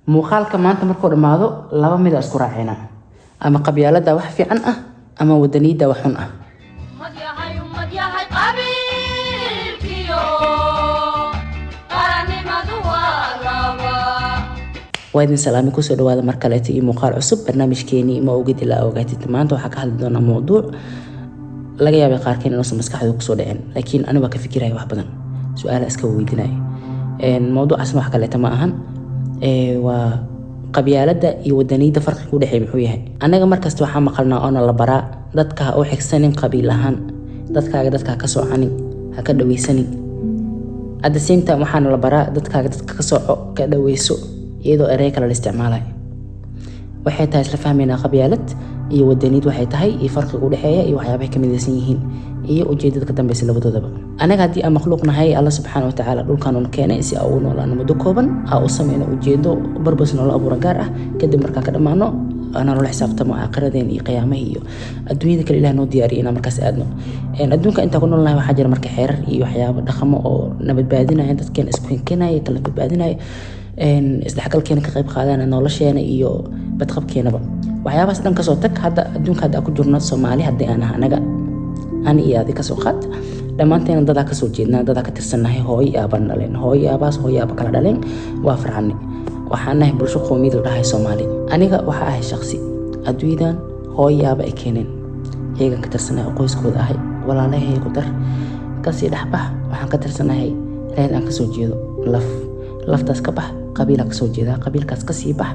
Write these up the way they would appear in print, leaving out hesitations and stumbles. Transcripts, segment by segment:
muuqaalka maanta markuu dhamaado laba mid isku raacina ama qabyaalada wax fiican ah ama wadaniyada wax xun ah waadin salaami ku soo dhawaada mar kale iyo muuqaal cusub barnaamijkeeni ma ogid ilaa ogaatid maanta waxa ka hadli doona mowduuc laga yaabay qaarkeen inuu maskaxdooda ku soo dhaceen laakiin aniga ka fikirayo wax badan su'aalo iska weydiinay mowduucaas wax kale ma ahan waa qabyaalada iyo wadaniyada farqiga u dhaxeeya muxuu yahay anaga markasta waxa maqalnaa oo la baraa dadka oo xigsanin qabiil ahaan dadka ka soocanin ha ka dhaweysanin at the same time waxaan la baraa dadka ka sooco ka dhaweyso iyadoo erey kala isticmaalay waxay tahay isla fahmayna qabyaalad iyo wadaniyad waxay tahay iyo farqiga u dhaxeeya iyo waxyaabaha ka midaysan yihiin iyo ujeedada ka dambaysa labadoodaba anaga hadii aan makhluuq nahay Allah subhanahu wa ta'ala dhulkan uu keenay si uu noolaano muddo kooban oo sameeyna ujeedo barbas nolol abuuran gaar ah kadib markaan ka dhamaano ana la xisaabtamo aakhiradeena iyo qiyaamaha iyo adduunyada kale Ilaahay noo diyaariyay markaas aadno adduunka inta ku noolnahay waxa jira marka xeerar iyo waxyaabo dhaqamo oo nabadbaadinaya dadkeen isku keenaya kala badbaadinaya isdhexgalkeena ka qayb qaadana nolosheena iyo badqabkeenaba waxyaabahaas dhan ka soo tag hadda adduunka hadda ku jirno Soomaali hadii aan anaga ani iyo adiga soo qaad dhamaanteen dad ka soo jeednaa dad ka tirsanahay hooy aaban dhaleen hooy aabaas hooy aaba kala dhaleen waa farxani waxaan nahay bulsho qoomiyad u dhahay Soomaali aniga waxa ahay shakhsi adduunyadan hooy aaba ay keeneen iyaga ka tirsanahay qoyskooda ahay walaalahay ku dar ka sii dhaxbax waxaan ka tirsanahay reer aan ka soo jeedo laftaas ka bax qabiil ka soo jeeda qabiilkaas ka sii bax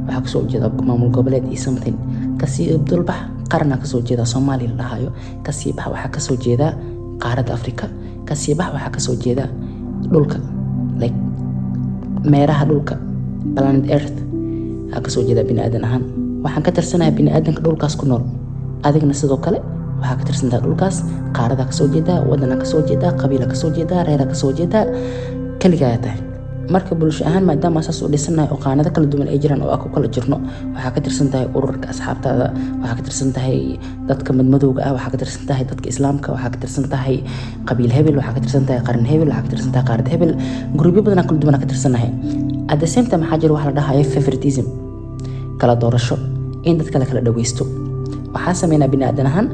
waxa ka soo jeeda maamul goboleed iyo something ka sii abdul bax qarna ka soo jeeda Soomaali la dhahayo ka sii bax waxa ka soo jeeda qaaradda Afrika ka sii bax waxa ka soo jeeda dhulka like meeraha dhulka planet earth ka soo jeeda bini'aadan ahaan waxaan ka tirsanahay bini'aadanka dhulkaas ku nool adigna sidoo kale waxa ka tirsantaa dhulkaas qaaradda ka soo jeeda wadana ka soo jeeda qabiil ka soo jeeda reer ka soo jeeda kaliya tahay marka bulsho ahaan maadaama asaas u dhisanahay oo qaanada kala duwan ay jiraan oo aku kala jirno waxa ka tirsantahay ururka asxaabtaada waxa ka tirsantahay dadka madmadowga ah waxa ka tirsantahay dadka islaamka waxa ka tirsantahay qabiil hebel waxa ka tirsantahay qaran hebel waxa ka tirsantahay qaarad hebel gurubyo badan kala duwan ka tirsanahay at the same time waxa jira wax la dhahayo favoritism kala doorasho in dadka kala dhaweysto waxa sameeyna bini'aadan ahaan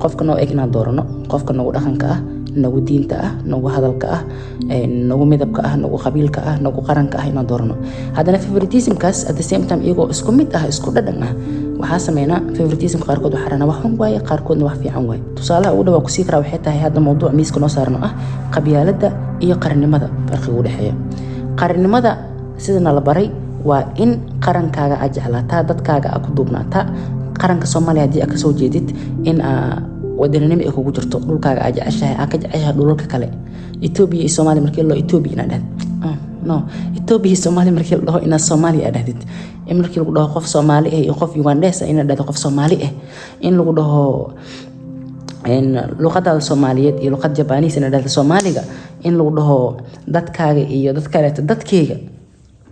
qofka noo eegna doorano qofka nagu dhaqanka ah nagu diinta ah nagu hadalka ah nagu midabka ah nagu qabiilka ah nagu qaranka ah inaan doorno hadana favoritism kaas at the same time iyago isku mid ah isku dhadhan ah waxa sameeyna favoritism qaarkood waxa rana wax xun waaye qaarkoodna wax fiican waaye tusaalaha ugu dhaw ku sii kara waxay tahay hadda mowduuc miiska noo saarno ah qabyaalada iyo qarannimada farqiga u dhaxeeya qarannimada sidana la baray waa in qarankaaga aad jeclaataa dadkaaga aad ku duubnaataa qaranka Soomaaliya hadii aad ka soo jeedid in wadanimada ay kugu jirto dhulkaaga aad jeceshahay aad ka jeceshahay dhulalka kale Ethiopia iyo Soomaaliya markii loo Ethiopia ina dhad no Ethiopia iyo Soomaaliya markii loo ina Soomaaliya dhahdid in markii lagu dhaho qof Soomaali ah iyo qof Ugandese ina dhado qof Soomaali ah in lagu dhaho luqadda Soomaaliyeed iyo luqadda Japanese ina dhado Soomaaliga in lagu dhaho dadkaaga iyo dadkaleeta dadkeyga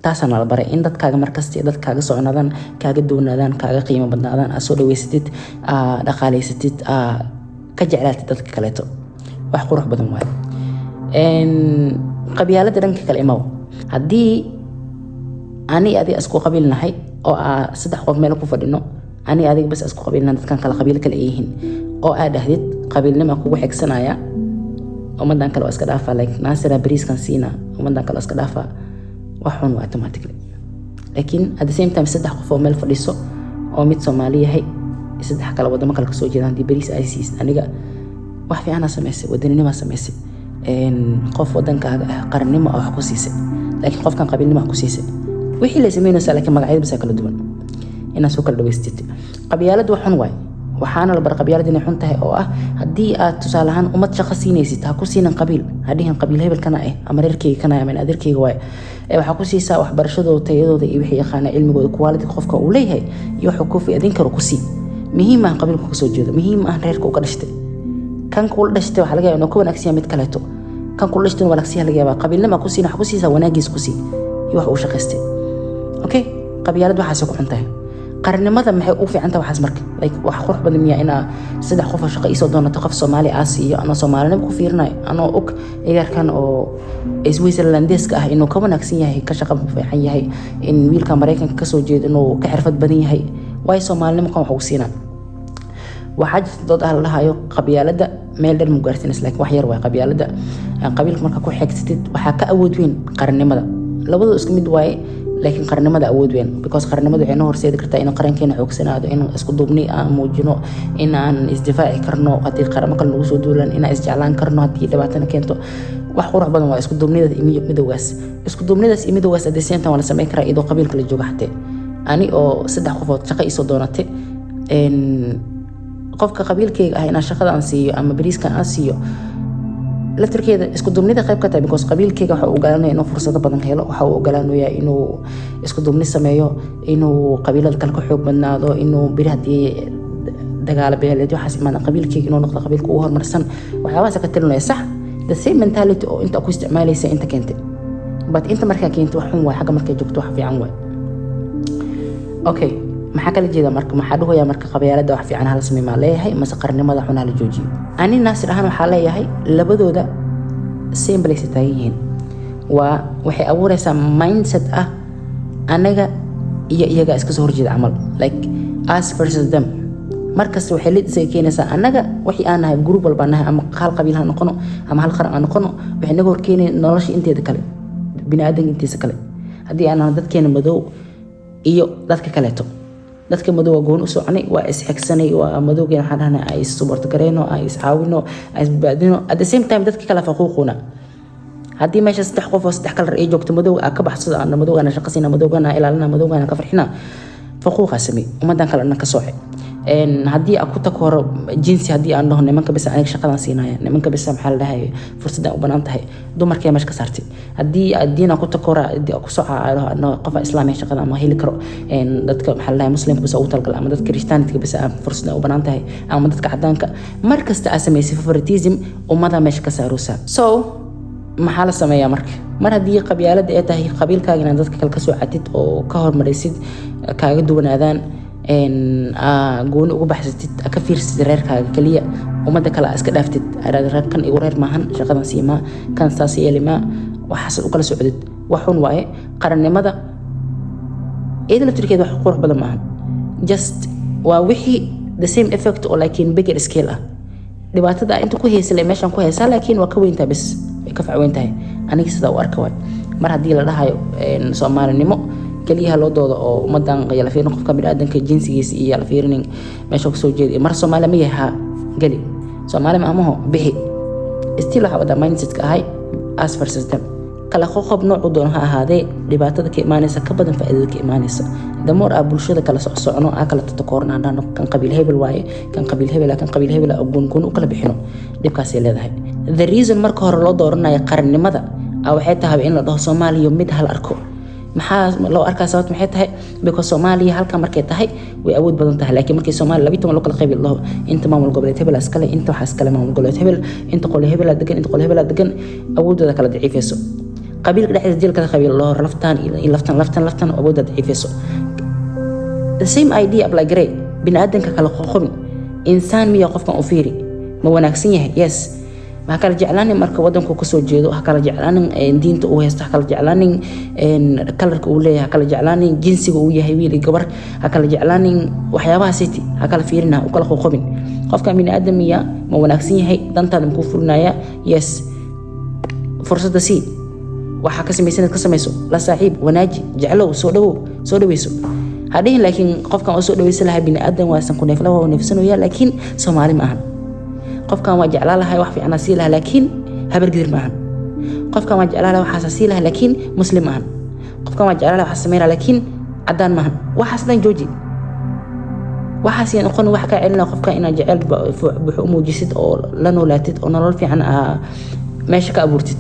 taasana la baray in dadkaaga markasta dadkaaga soconaadaan kaaga doonaadaan kaaga qiimo badnaadaan aad soo dhaweysatid dhaqaaleysatid ka jeclaatid dadka kaleeto wax qurux badan waay qabyaalada dhanka kale imaw hadii ani adiga isku qabiilnahay oo saddex qof meel ku fadhino ani adiga bas isku qabiilnahay dadkan kala qabiil kale yihiin oo aad dhahdid qabiilnimo kugu xigsanaya ummadan kale iska dhaafa like naasira bariiskan siina ummadan kale iska dhaafa waxun waa automatically laakiin at the same time saddex qof oo meel fadhiso oo mid Soomaali yahay saddex kala wadamo kala ka soo jeedaan bariis ICS aniga wax fiican sameysay wadanimo sameysay qof wadankaaga qarannimo wax ku siisay laakiin qofkan qabiilnimo ku siisay wixii la sameeyay laakiin magacyada kala duwan ina soo kala dhaweystid qabyaaladu waxun waay waxaana la bar qabyaalada inay xun tahay oo ah hadii aad tusaalahan ummad shaqo siinaysid ha ku siinan qabiil hadhiin qabiil hebel kana ama reerkeyga kana ama adeerkeyga waay waxa ku siisaa waxbarashadooda tayadooda iyo wixii yaqaan cilmigooda quality qofka uu leeyahay iyo waxa ku fiidin karo ku sii muhiim ah qabiilku ka soo jeedo muhiim ah reerka uu ka dhashtay kan ku dhashtay waxa laga yaabaa inuu ka wanaagsan mid kaleeto kan ku dhashtay wanaagsan laga yaabaa qabiilnimo ku siina wax ku siisaa wanaagiis ku sii iyo wax uu shaqaystay okay qabyaaladu waxa soo ku xun tahay qarnimada maxay u fiican tahay waxaas marka like wax qurux badan miyaa inaa saddex qof oo shaqo isoo doonato qof Soomaali Aasiya ana Soomaalina ku fiirnay ana og ciyaarkan oo Switzerlandeska ah inuu ka wanaagsan yahay ka shaqo fiican yahay in wiilka Mareykanka ka soo jeedo inuu ka xirfad badan yahay way Soomaalina ma wax u siinaa waxaa jirta dad ah lahayo qabyaalada meel dheer mugaarsinas laakiin wax yar way qabyaalada qabiilka marka ku xigtid waxa ka awood weyn qarnimada labadu isku mid waaye laakiin qarnimada awood weyn because qarnimadu waxay noo horseedi kartaa in qarankeena xoogsanaado in isku duubni aan muujino in aan isdifaaci karno hadii qaramo kale nagu soo duulan in aan isjeclaan karno hadii dhibaatana keento wax qurux badan waa isku duubnida iyo midowgaas hadii seentan wala sameyn karaa idoo qabiilka la jooga xatee ani oo saddex qofood shaqo isoo doonatay qofka qabiilkayga ah inaan shaqada aan siiyo ama bariiska aan siiyo la turkeeda isku duubnida qayb ka tahay because qabiilkayga waxa uu ogolaanayaa inuu fursado badan helo waxa uu ogolaanayaa inuu isku duubni sameeyo inuu qabiilada kale ka xoog badnaado inuu biri hadii dagaal beeleed waxaas imaan qabiilkayga inuu noqdo qabiilka ugu horumarsan waxyaabahaas ka talinaya sax the same mentality oo inta ku isticmaalaysa inta keentay but inta markaa keentay wax xun waa xaga markay joogto wax fiican waa okay maxaa kala jeeda marka maxaa dhahoyaa marka qabyaalada wax fiican hal sameey ma leeyahay mase qarnimada xun hal joojiyo ani naasir ahaan waxa leeyahay labadooda same place taagayeen waa waxay abuuraysaa mindset ah anaga iyo iyaga iska soo horjeeda amal like us versus them markas waxay leedahay keenaysaa anaga wixii aan nahay group walba nahay ama hal qabiil ha noqono ama hal qaran ha noqono waxay naga horkeenay nolosha inteeda kale bini'aadanka intiisa kale hadii aan dadkeena madow iyo dadka kaleeto dadka madow goon u soconay waa is xigsanay waa madowgeena waxaan dhahnay ay support gareeno ay is caawino ay badino at the same time dadka kala faquuquna hadii meesha saddex qof oo saddex kala ay joogto madow ka baxsada aan madowgana shaqasiina madowgana ilaalina madowgana ka farxina faquuqa samee umadan kale ka sooxay hadii aku takooro jinsi hadii aan dhaho nimanka bas aniga shaqadan siinaya nimanka bas maxaa la dhahay fursada u banaan tahay dumarkay meesha ka saartay hadii diina ku takoora hadii ku socaado qof islaamiga shaqada ama heli karo dadka maxaa la dhahay muslimka bas u talgal ama dadka kristaanka bas fursada u banaan tahay ama dadka cadaanka markasta ay sameeyay favoritism umada meesha ka saarusa so maxaa la sameeyaa mar hadii qabyaalada ay tahay qabiilkaaga in dadka kale ka soo catid oo ka hormarisid kaaga duwanaadaan gooni ugu baxsatid ka fiirsid reerkaaga kaliya umada kale iska dhaaftid reerkan igu reer maahan shaqadan siima kan saas yeelima waxaas u kala socdid waxun waaye qarannimada eedna turkeed wax qurux badan maahan just waa wixii the same effect oo laakiin bigger scale ah dhibaatada inta ku heeslay meeshan ku heesaa laakiin waa ka weyntaa bas ka facweyntahay aniga sida u arka waay mar hadii la dhahayo Soomaalinimo kaliya loo doodo oo umadan qiyal fiirin qofka bini'aadanka jinsigiisa iyo la fiirinin meesha ku soo jeeday mar Soomaali ma yahay gali Soomaali ma amaho bixi still waxa wada mindset ka ahay as versus them kala qoqob nooc doon ha ahaadee dhibaatada ka imaanaysa ka badan faa'iidada ka imaanaysa damor bulshada kala socno kala takoorna dhano kan qabiil hebel waaye kan qabiil hebel oo goon u kala bixino dhibkaas ay leedahay the reason marka hore loo dooranayo qarannimada waxay tahay in la dhaho Soomaaliya mid hal arko maxaa loo arkaa sababta maxay tahay because Soomaaliya halka markay tahay way awood badan tahay laakiin markay Soomaaliya 12 loo kala qayb loo inta maamul goboleed hebel askale inta waxa askale maamul goboleed hebel inta qol hebel degan awoodooda kala daciifayso qabiilka dhexdiisa dilka qabiil loo laftan awoodda daciifayso the same idea apply gray bini'aadanka kala qoqobin insaan miya qofkan u fiiri ma wanaagsan yahay yes ma kala jeclaanin marka wadanku ka soo jeedo ha kala jeclaanin diinta uu haysto ha kala jeclaanin kalarka uu leeyahay ha kala jeclaanin jinsiga uu yahay wiil iyo gabar ha kala jeclaanin waxyaabaha city ha kala fiirina u kala qoqobin qofka bini'aadamiya ma wanaagsan yahay dantaada ku fulinaya yes fursada si waxa ka samayso la saaxiib wanaaji jeclow soo dhaweyso hadii laakiin qofkan oo soo dhaweysan lahaa bini'aadan waasan ku neefla waa neefsanaya laakiin Soomaali ma ahan qofkan waa jeclaa lahay wax fiican si lahaa laakiin habar gidir ma ahan qofkan waa jeclaa lahay waxa si lahaa laakiin muslim ma ahan qofkan waa jeclaa lahay wax sameeyaa laakiin cadaan ma ahan waxaas dhan jooji waxaas yaan qon wax ka celina qofka ina jecel buux u muujisid oo la noolaatid oo nolol fiican meesha ka abuurtid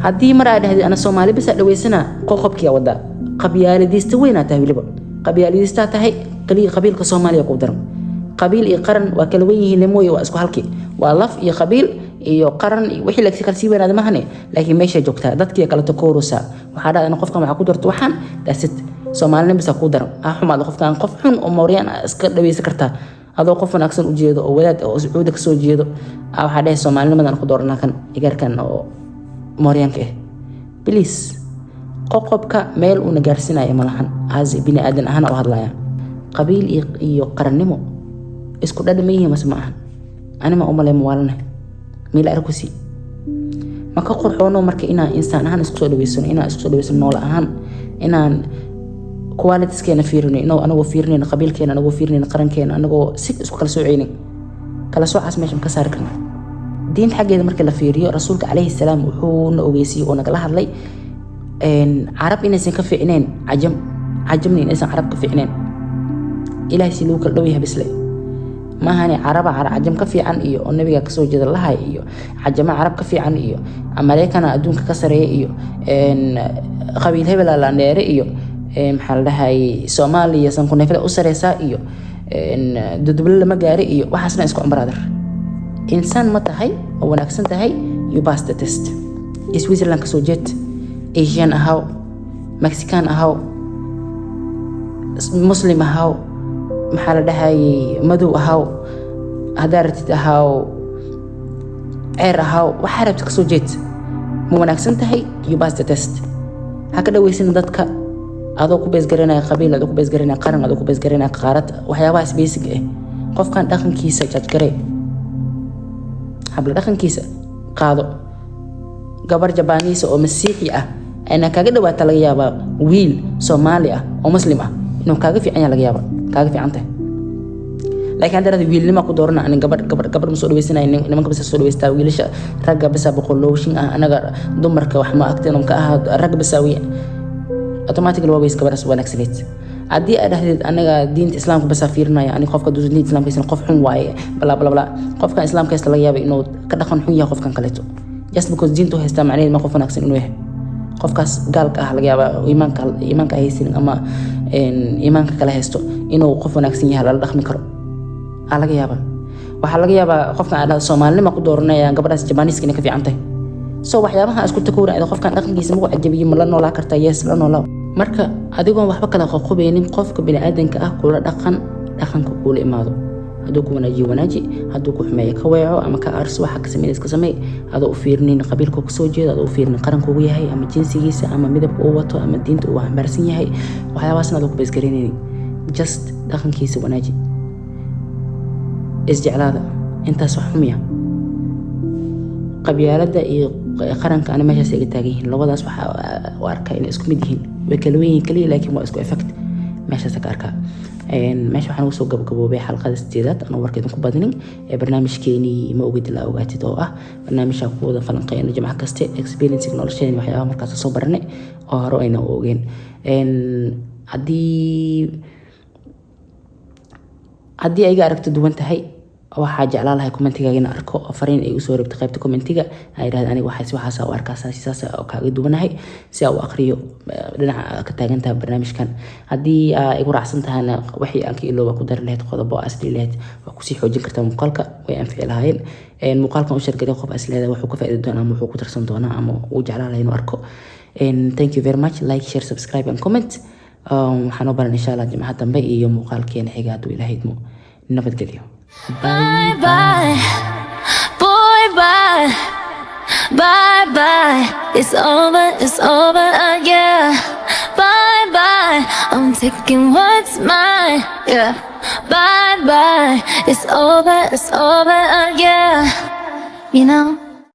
hadii mar aad dhahdii ana Soomaali bas dhaweysana qoqobkiya wada qabyaaladiista weyna tahay wiliba qabyaaladiista tahay qabiilka Soomaaliya ku daran qabiil iyo qaran waa kala weyn yihiin mooye waa isku halkii waa laf iyo qabiil iyo qaran wixii la kala sii weynaada mahane laakiin meesha joogtaa dadkii kala takooraysa waxa dhacday in qofka waxa ku darto waxaan daasid Soomaalina bisa ku daran xumaad qofkan qof xun oo Mooriyaan iska dhaweysan kartaa adoo qof wanaagsan u jeedo oo wadaad oo Sacuudi ka soo jeedo waxa dhahay Soomaalinimadan ku dooranaa kan igarkan oo Mooriyaanka please qoqobka meel uu nagaarsinaayo malahan aas bini aadan ahaan oo hadlaya qabiil iyo qarannimo isku dhadhamayeen masmaahan anima u maleemo walna meel arkusi maka qurxoono marka inaan insaan ahaan isku soo dhaweysano inaan isku soo dhaweysano nool ahaan inaan qualities-keena fiirino inoo anagu fiirino qabiilkeena anagu fiirino qarankeena anagu si isku kala sooceynin kala soocaas meeshan ka saar karna diinta xageeda marka la fiiriyo rasuulka Kaleey salaam wuxuu na ogeysiyay oo nagala hadlay عرب إنسان كفعنين عجمني إنسان عرب كفعنين إلهي سلوك الدوية بسلي ما هني عرب عجم كفي عن إيو النبي كسو جد الله إيو عجم عرب كفي عن إيو أمريكا أدون كسر إيو إن قبيل هبل على النار إيو محل هاي سوماليا سنكون في الأسرة سا إيو إن دبل مجاري إيو وحسنا إسكو أمبرادر إنسان متى هاي أو ناكسن تهاي يباس تست سويسرلاند كسو جت Asian أهاو Mexican أهاو مسلم أهاو محل دهاي مدو أهاو هدارت أهاو عير أهاو وحارب تكسو جيت مو ناكسن تهي يباس تست هكذا ويسين دادك أدوكو بيس قرينا قبيل أدوكو بيس قرينا قرن أدوكو بيس قرينا قارت وحياباس بيسك قف كان داخن كيسة جاج قري حبل داخن كيسة قادو قبر جبانيس أو مسيحي أنا كاجد وقت لقيابا ويل سوماليا أو مسلمة إنه كاجد في عيال لقيابا كاجد في عنته لكن عندنا ويل لما قدرنا أن قبر مسؤول ويسنا إن ما كبس مسؤول ويستا ويلش رجع بس بقولوشين أنا دمرك وحما أكتر كأحد رجع بسوي أوتوماتيك الوابيس كبر سوى نكسلت عدي أنا دين الإسلام بس فيرنا يعني خوف كدوز دين الإسلام كيسن خوف حن واي بلا بلا بلا خوف كان الإسلام كيس لقيابا إنه كده خن حن يا خوف كان كلته just because دينته هيستمع عليه ما خوف نكسل إنه qofkaas gaalka laga yaaba iimaanka haysin ama iimaanka kala haysto inuu qof wanaagsan yahay la dhaqmi karo laga yaaba waxa laga yaaba qofka aan Soomaalnimo ku dooranaya gabadhaas Japanese ka fiican tahay soo waxyaabaha isku takoorayda qofkan dhaqankiisa ma cajabiyo ma la noolaa kartaa yes la noolaa marka adigoon waxba kala qoqobeynin qofka bini aadanka kula dhaqanka kula imaado haduu ku wanaaji haduu ku xumeeyo ka weeco ama ka arso waxa ka sameeyay iska sameey adoo u fiirnin qabiilka ku soo jeedo adoo u fiirnin qaranka uu yahay ama jinsigiisa ama midabka uu wato ama diinta uu xambaarsan yahay waxyaabahaasna adoo ku bees gareynay just dhaqankiisa wanaaji isjeclaada intaas wax xumiya qabyaalada iyo qaranka ana meeshaas ay taagan labadaas waxa u arkay in isku mid yihiin way kala weyn kaliya laakiin waa isku effect meeshaas ka arkaa meesha waxaan ugu soo gabagaboobay xalqada 8aad aan warkeedan ku badinin ee barnaamijkeeni ma ogid la ogaatid oo barnaamijka ku wada falanqeeyna jimcaha kaste experience knowledge waxyaabo markaas soo baranay oo hore ayna ogeyn haddii ay aragto duwan tahay waxaa jeclaan lahay commentiga in arko fariin ay u soo rabto qaybta commentiga ay yiraahdaan aniga waxaas u arkaa saas oo kaaga duwanahay si aan u aqriyo dhinaca ka taagantaa barnaamijkan haddii ay igu raacsan tahayna wixii aan ka ilooba ku dar lahayd qodobo asli lahayd waa ku sii xoojin kartaa muuqaalka way anfici lahaayeen muuqaalkan u sheergalay qof asliyeeda wuxuu ka faa'iido doonaa ama wuxuu ku tarsan doonaa ama uu jeclaan lahay inuu arko thank you very much like share subscribe and comment waxaan u baran insha Allah jimcaha dambe iyo muuqaalkeena xiga hadduu ilaahay idmo nabadgelyo Bye bye, boy, bye, bye bye. It's over, yeah. Bye bye, I'm taking what's mine, yeah. Bye bye, it's over, yeah. You know.